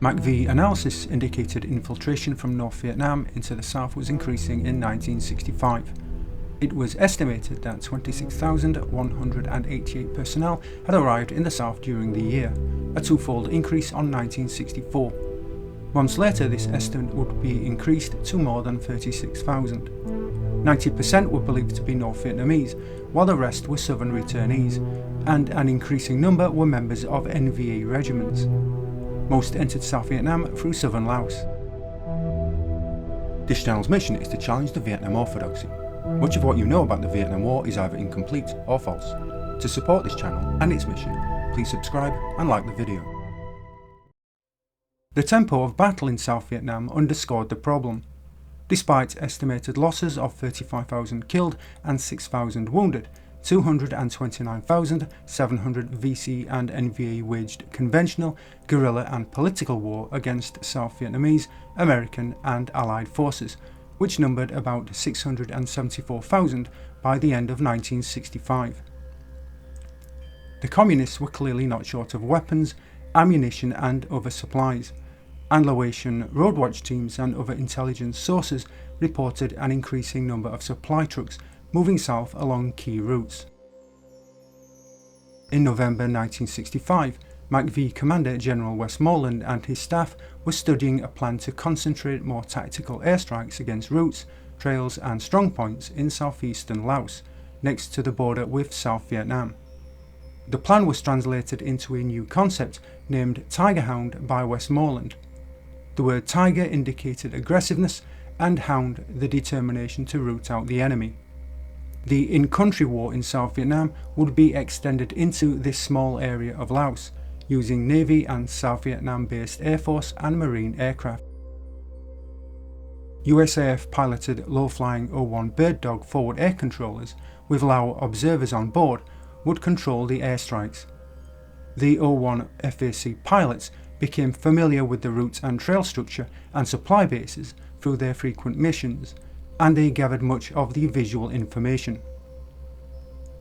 MACV analysis indicated infiltration from North Vietnam into the south was increasing in 1965. It was estimated that 26,188 personnel had arrived in the south during the year, a twofold increase on 1964. Months later, this estimate would be increased to more than 36,000. 90% were believed to be North Vietnamese, while the rest were southern returnees, and an increasing number were members of NVA regiments. Most entered South Vietnam through southern Laos. This channel's mission is to challenge the Vietnam orthodoxy. Much of what you know about the Vietnam War is either incomplete or false. To support this channel and its mission, please subscribe and like the video. The tempo of battle in South Vietnam underscored the problem. Despite estimated losses of 35,000 killed and 6,000 wounded, 229,700 VC and NVA waged conventional, guerrilla and political war against South Vietnamese, American and Allied forces, which numbered about 674,000 by the end of 1965. The Communists were clearly not short of weapons, ammunition and other supplies, and Laotian roadwatch teams and other intelligence sources reported an increasing number of supply trucks moving south along key routes. In November 1965, MACV Commander General Westmoreland and his staff were studying a plan to concentrate more tactical airstrikes against routes, trails and strongpoints in southeastern Laos, next to the border with South Vietnam. The plan was translated into a new concept named TIGER HOUND by Westmoreland. The word tiger indicated aggressiveness and hound the determination to root out the enemy. The in-country war in South Vietnam would be extended into this small area of Laos, using Navy and South Vietnam-based Air Force and Marine aircraft. USAF piloted low-flying O-1 Bird Dog forward air controllers with Lao observers on board would control the airstrikes. The O-1 FAC pilots became familiar with the route and trail structure and supply bases through their frequent missions, and they gathered much of the visual information.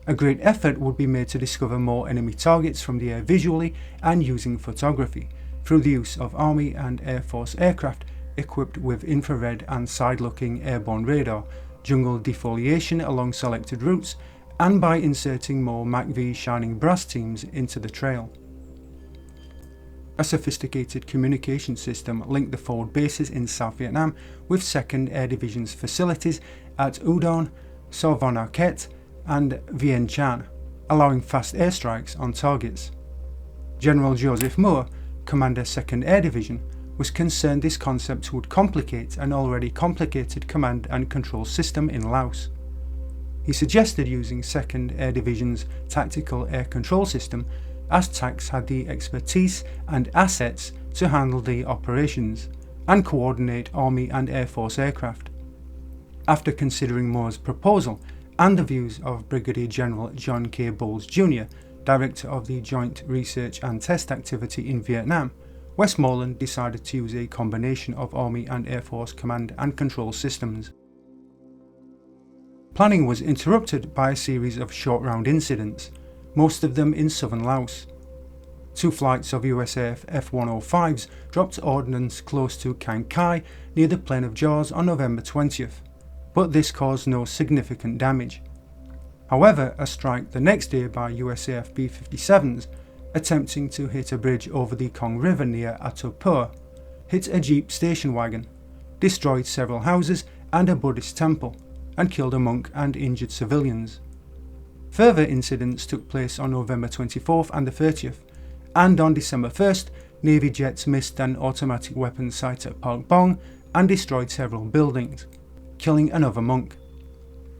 A great effort would be made to discover more enemy targets from the air visually and using photography, through the use of Army and Air Force aircraft equipped with infrared and side-looking airborne radar, jungle defoliation along selected routes, and by inserting more MACV Shining Brass teams into the trail. A sophisticated communication system linked the forward bases in South Vietnam with 2nd Air Division's facilities at U Don, Sao Von Arquette and Vien Chan, allowing fast airstrikes on targets. General Joseph Moore, Commander 2nd Air Division, was concerned this concept would complicate an already complicated command and control system in Laos. He suggested using 2nd Air Division's Tactical Air Control System, as TACS had the expertise and assets to handle the operations and coordinate Army and Air Force aircraft. After considering Moore's proposal and the views of Brigadier General John K. Bowles Jr., Director of the Joint Research and Test Activity in Vietnam, Westmoreland decided to use a combination of Army and Air Force command and control systems. Planning was interrupted by a series of short-round incidents, most of them in southern Laos. 2 flights of USAF F-105s dropped ordnance close to Cang Kai near the Plain of Jaws on November 20th, but this caused no significant damage. However, a strike the next day by USAF B-57s, attempting to hit a bridge over the Kong River near Atopur, hit a Jeep station wagon, destroyed several houses and a Buddhist temple, and killed a monk and injured civilians. Further incidents took place on November 24th and the 30th, and on December 1st, Navy jets missed an automatic weapons site at Park Bong and destroyed several buildings, killing another monk.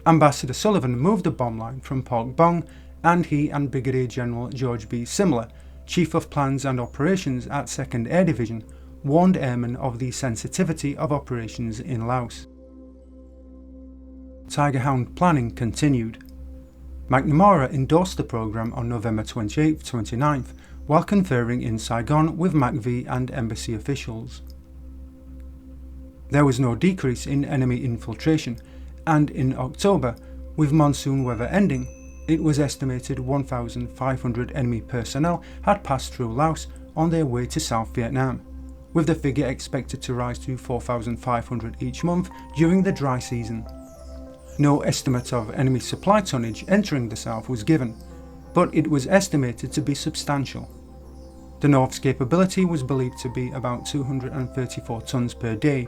Ambassador Sullivan moved the bomb line from Park Bong, and he and Brigadier General George B. Simler, Chief of Plans and Operations at 2nd Air Division, warned airmen of the sensitivity of operations in Laos. Tiger Hound planning continued. McNamara endorsed the programme on November 28th-29th while conferring in Saigon with MACV and embassy officials. There was no decrease in enemy infiltration, and in October, with monsoon weather ending, it was estimated 1,500 enemy personnel had passed through Laos on their way to South Vietnam, with the figure expected to rise to 4,500 each month during the dry season. No estimate of enemy supply tonnage entering the south was given, but it was estimated to be substantial. The North's capability was believed to be about 234 tons per day,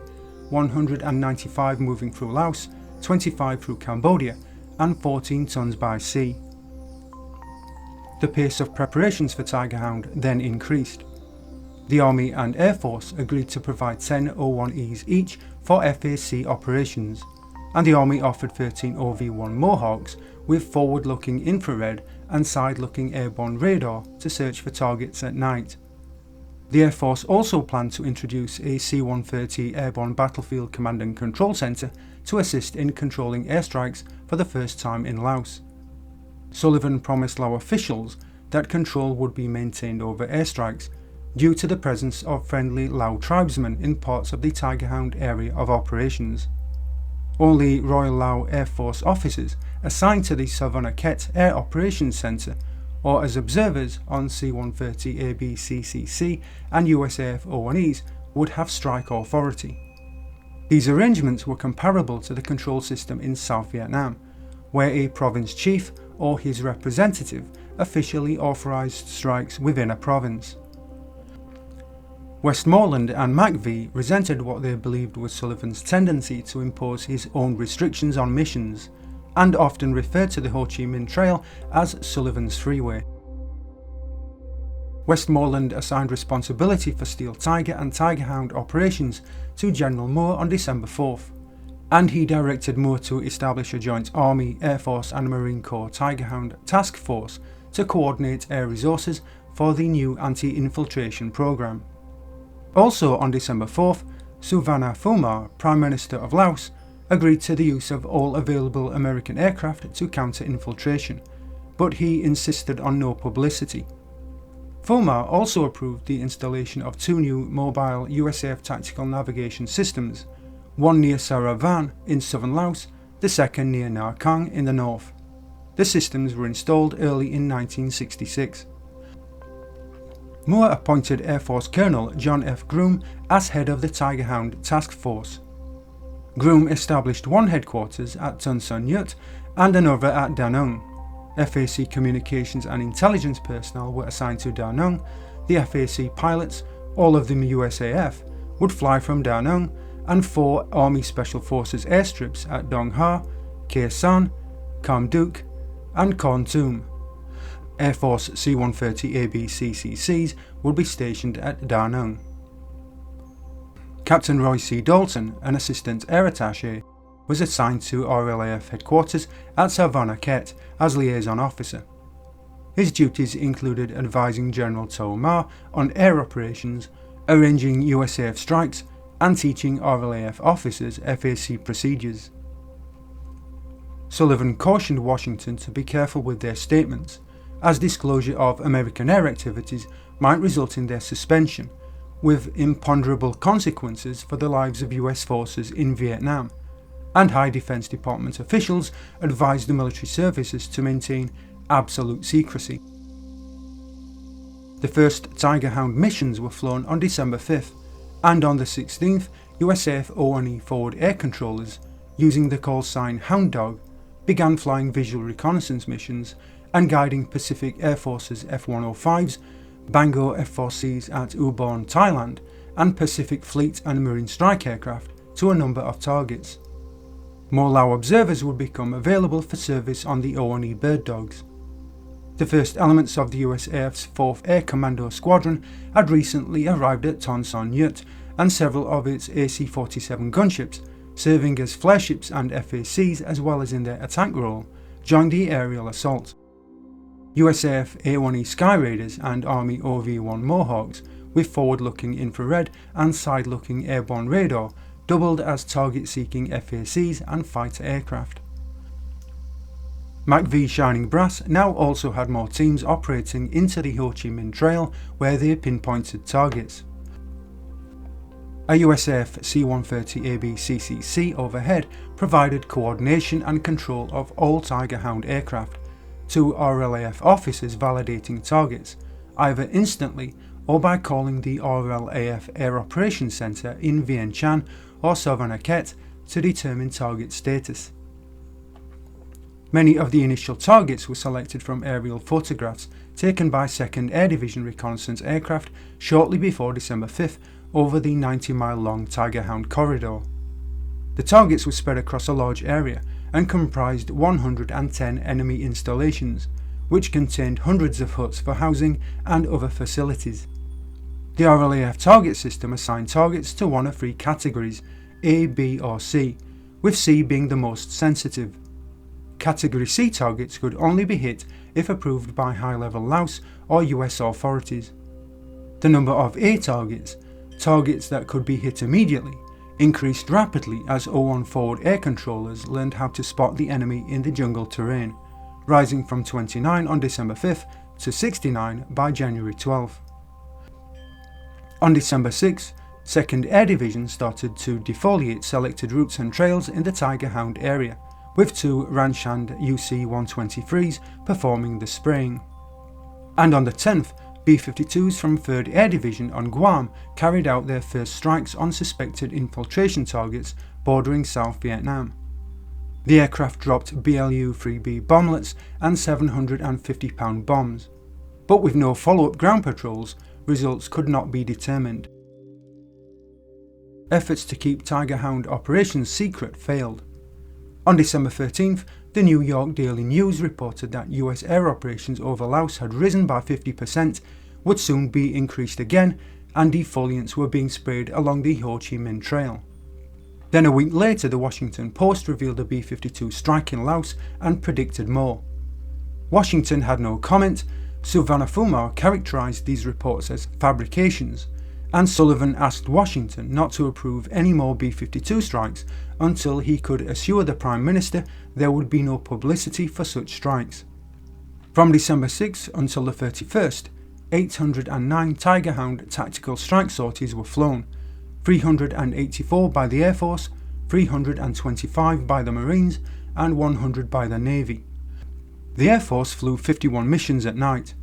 195 moving through Laos, 25 through Cambodia, and 14 tons by sea. The pace of preparations for Tiger Hound then increased. The Army and Air Force agreed to provide 10 O1Es each for FAC operations, and the Army offered 13 OV-1 Mohawks with forward-looking infrared and side-looking airborne radar to search for targets at night. The Air Force also planned to introduce a C-130 Airborne Battlefield Command and Control Center to assist in controlling airstrikes for the first time in Laos. Sullivan promised Lao officials that control would be maintained over airstrikes due to the presence of friendly Lao tribesmen in parts of the Tiger Hound area of operations. Only Royal Lao Air Force officers assigned to the Savannah Ket Air Operations Centre or as observers on C-130 ABCCC and USAF O1Es would have strike authority. These arrangements were comparable to the control system in South Vietnam, where a province chief or his representative officially authorised strikes within a province. Westmoreland and MACV resented what they believed was Sullivan's tendency to impose his own restrictions on missions, and often referred to the Ho Chi Minh Trail as Sullivan's Freeway. Westmoreland assigned responsibility for Steel Tiger and Tiger Hound operations to General Moore on December 4th, and he directed Moore to establish a joint Army, Air Force and Marine Corps Tiger Hound task force to coordinate air resources for the new anti-infiltration program. Also on December 4th, Suvarna Phumar, Prime Minister of Laos, agreed to the use of all available American aircraft to counter infiltration, but he insisted on no publicity. Phumar also approved the installation of 2 new mobile USAF tactical navigation systems, one near Staaveren in southern Laos, the second near Na Khang in the north. The systems were installed early in 1966. Moore appointed Air Force Colonel John F. Groom as head of the Tiger Hound Task Force. Groom established one headquarters at Ton Son Nhut and another at Da Nang. FAC communications and intelligence personnel were assigned to Da Nang. The FAC pilots, all of them USAF, would fly from Da Nang, and 4 Army Special Forces airstrips at Dong Ha, Khe San, Kam Duc, and Kon Tum. Air Force C-130 ABCCCs would be stationed at Da Nang. Captain Roy C. Dalton, an assistant air attaché, was assigned to RLAF headquarters at Savannah Ket as liaison officer. His duties included advising General To Ma on air operations, arranging USAF strikes, and teaching RLAF officers FAC procedures. Sullivan cautioned Washington to be careful with their statements, as disclosure of American air activities might result in their suspension, with imponderable consequences for the lives of US forces in Vietnam, and High Defense Department officials advised the military services to maintain absolute secrecy. The first Tiger Hound missions were flown on December 5th, and on the 16th, USAF O1E forward air controllers, using the call sign Hound Dog, began flying visual reconnaissance missions and guiding Pacific Air Force's F-105s, Bango F-4Cs at Ubon, Thailand, and Pacific Fleet and Marine Strike aircraft to a number of targets. More Lao observers would become available for service on the O1E Bird Dogs. The first elements of the USAF's 4th Air Commando Squadron had recently arrived at Ton Son Nhut, and several of its AC-47 gunships, serving as flareships and FACs as well as in their attack role, joined the aerial assault. USAF A-1E Sky Raiders and Army OV-1 Mohawks, with forward-looking infrared and side-looking airborne radar, doubled as target-seeking FACs and fighter aircraft. MACV Shining Brass now also had more teams operating into the Ho Chi Minh Trail where they pinpointed targets. A USAF C-130 ABCCC overhead provided coordination and control of all Tiger Hound aircraft, 2 RLAF officers validating targets, either instantly or by calling the RLAF Air Operations Centre in Vientiane or Savanakhet to determine target status. Many of the initial targets were selected from aerial photographs taken by 2nd Air Division reconnaissance aircraft shortly before December 5th over the 90-mile-long Tiger Hound corridor. The targets were spread across a large area and comprised 110 enemy installations, which contained hundreds of huts for housing and other facilities. The RLAF target system assigned targets to one of three categories, A, B or C, with C being the most sensitive. Category C targets could only be hit if approved by high-level Laos or US authorities. The number of A targets that could be hit immediately, increased rapidly as O1 forward air controllers learned how to spot the enemy in the jungle terrain, rising from 29 on December 5th to 69 by January 12th. On December 6th, 2nd Air Division started to defoliate selected routes and trails in the Tiger Hound area, with 2 Ranshand UC-123s performing the spraying. And on the 10th, B-52s from 3rd Air Division on Guam carried out their first strikes on suspected infiltration targets bordering South Vietnam. The aircraft dropped BLU-3B bomblets and 750-pound bombs, but with no follow-up ground patrols, results could not be determined. Efforts to keep Tiger Hound operations secret failed. On December 13th, the New York Daily News reported that US air operations over Laos had risen by 50%, would soon be increased again, and defoliants were being sprayed along the Ho Chi Minh Trail. Then a week later, the Washington Post revealed a B-52 strike in Laos and predicted more. Washington had no comment. Suvarnabhumi characterized these reports as fabrications, and Sullivan asked Washington not to approve any more B-52 strikes until he could assure the Prime Minister there would be no publicity for such strikes. From December 6 until the 31st, 809 Tiger Hound tactical strike sorties were flown, 384 by the Air Force, 325 by the Marines, and 100 by the Navy. The Air Force flew 51 missions at night.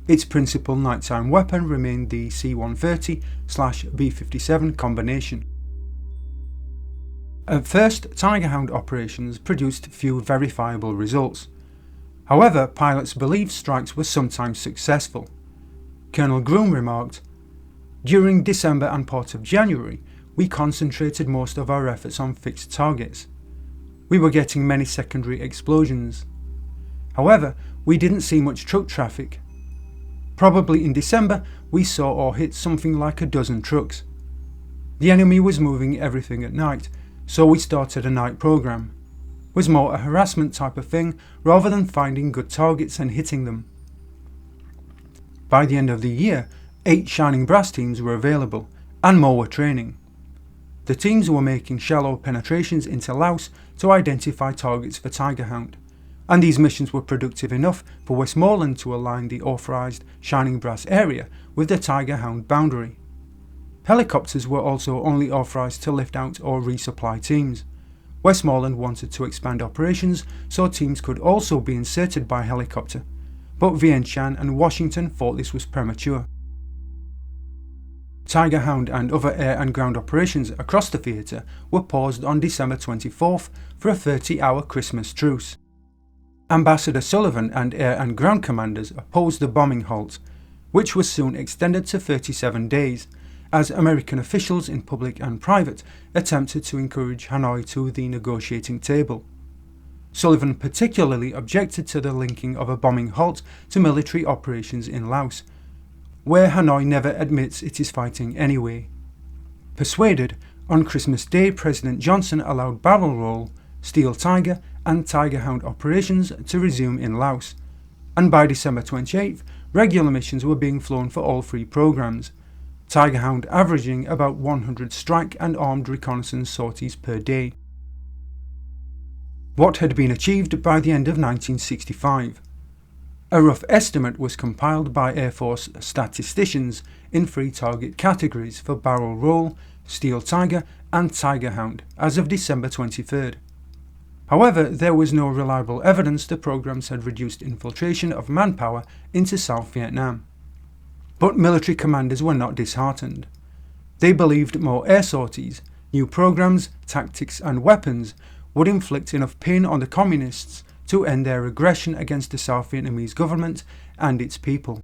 Its principal nighttime weapon remained the C-130/B-57 combination. At first, Tiger Hound operations produced few verifiable results. However, pilots believed strikes were sometimes successful. Colonel Groom remarked, "During December and part of January, we concentrated most of our efforts on fixed targets. We were getting many secondary explosions. However, we didn't see much truck traffic. Probably in December, we saw or hit something like a dozen trucks. The enemy was moving everything at night, so we started a night program. It was more a harassment type of thing rather than finding good targets and hitting them." By the end of the year, 8 Shining Brass teams were available, and more were training. The teams were making shallow penetrations into Laos to identify targets for Tiger Hound, and these missions were productive enough for Westmoreland to align the authorised Shining Brass area with the Tiger Hound boundary. Helicopters were also only authorised to lift out or resupply teams. Westmoreland wanted to expand operations so teams could also be inserted by helicopter, but Vientiane and Washington thought this was premature. Tiger Hound and other air and ground operations across the theatre were paused on December 24th for a 30-hour Christmas truce. Ambassador Sullivan and air and ground commanders opposed the bombing halt, which was soon extended to 37 days, as American officials in public and private attempted to encourage Hanoi to the negotiating table. Sullivan particularly objected to the linking of a bombing halt to military operations in Laos, where Hanoi never admits it is fighting anyway. Persuaded, on Christmas Day President Johnson allowed Barrel Roll, Steel Tiger and Tiger Hound operations to resume in Laos, and by December 28th, regular missions were being flown for all 3 programs, Tiger Hound averaging about 100 strike and armed reconnaissance sorties per day. What had been achieved by the end of 1965? A rough estimate was compiled by Air Force statisticians in 3 target categories for Barrel Roll, Steel Tiger and Tiger Hound as of December 23rd. However, there was no reliable evidence the programs had reduced infiltration of manpower into South Vietnam. But military commanders were not disheartened. They believed more air sorties, new programs, tactics and weapons would inflict enough pain on the communists to end their aggression against the South Vietnamese government and its people.